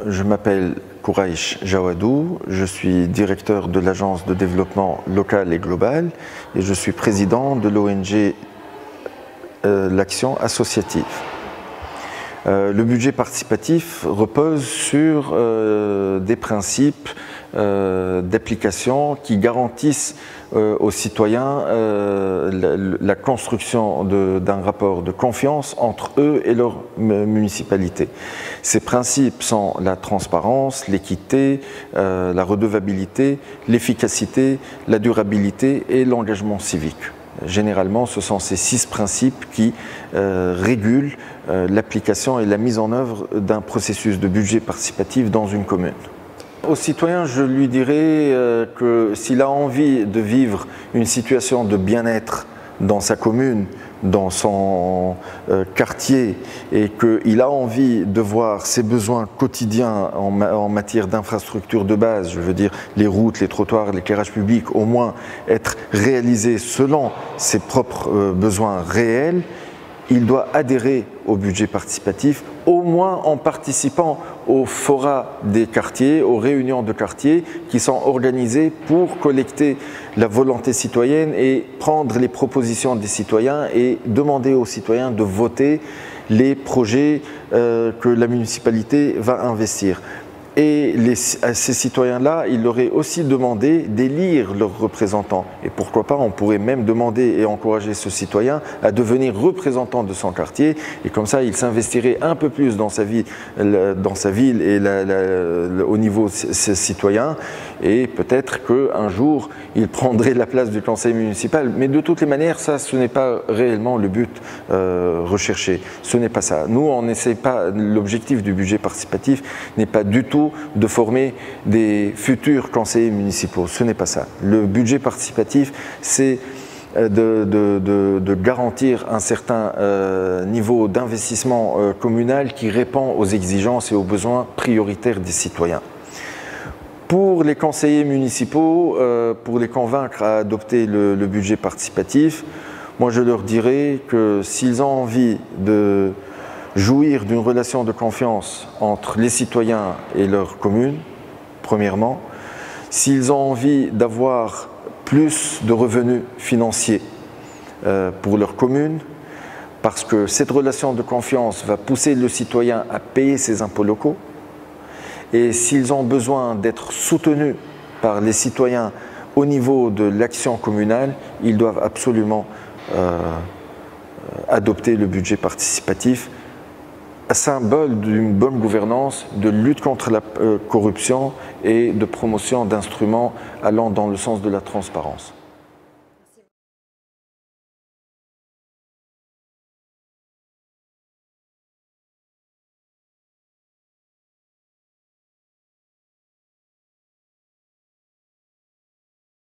Je m'appelle Kouraïch Jawadou, je suis directeur de l'agence de développement local et global et je suis président de l'ONG l'Action associative. Le budget participatif repose sur des principes d'application qui garantissent aux citoyens la construction d'un rapport de confiance entre eux et leur municipalité. Ces principes sont la transparence, l'équité, la redevabilité, l'efficacité, la durabilité et l'engagement civique. Généralement, ce sont ces 6 principes qui régulent l'application et la mise en œuvre d'un processus de budget participatif dans une commune. Au citoyen, je lui dirais que s'il a envie de vivre une situation de bien-être dans sa commune, dans son quartier, et qu'il a envie de voir ses besoins quotidiens en matière d'infrastructures de base, je veux dire les routes, les trottoirs, l'éclairage public, au moins être réalisés selon ses propres besoins réels, il doit adhérer au budget participatif, au moins en participant aux forats des quartiers, aux réunions de quartier qui sont organisées pour collecter la volonté citoyenne et prendre les propositions des citoyens et demander aux citoyens de voter les projets que la municipalité va investir. Et à ces citoyens-là, il leur est aussi demandé d'élire leurs représentants. Et pourquoi pas, on pourrait même demander et encourager ce citoyen à devenir représentant de son quartier. Et comme ça, il s'investirait un peu plus dans sa ville et au niveau citoyen. Et peut-être qu'un jour, il prendrait la place du conseil municipal. Mais de toutes les manières, ça, ce n'est pas réellement le but recherché. Ce n'est pas ça. Nous, on n'essaie pas, l'objectif du budget participatif n'est pas du tout de former des futurs conseillers municipaux. Ce n'est pas ça. Le budget participatif, c'est de garantir un certain niveau d'investissement communal qui répond aux exigences et aux besoins prioritaires des citoyens. Pour les conseillers municipaux, pour les convaincre à adopter le budget participatif, moi je leur dirais que s'ils ont envie de jouir d'une relation de confiance entre les citoyens et leur commune, premièrement, s'ils ont envie d'avoir plus de revenus financiers pour leur commune, parce que cette relation de confiance va pousser le citoyen à payer ses impôts locaux, et s'ils ont besoin d'être soutenus par les citoyens au niveau de l'action communale, ils doivent absolument adopter le budget participatif, symbole d'une bonne gouvernance, de lutte contre la corruption et de promotion d'instruments allant dans le sens de la transparence.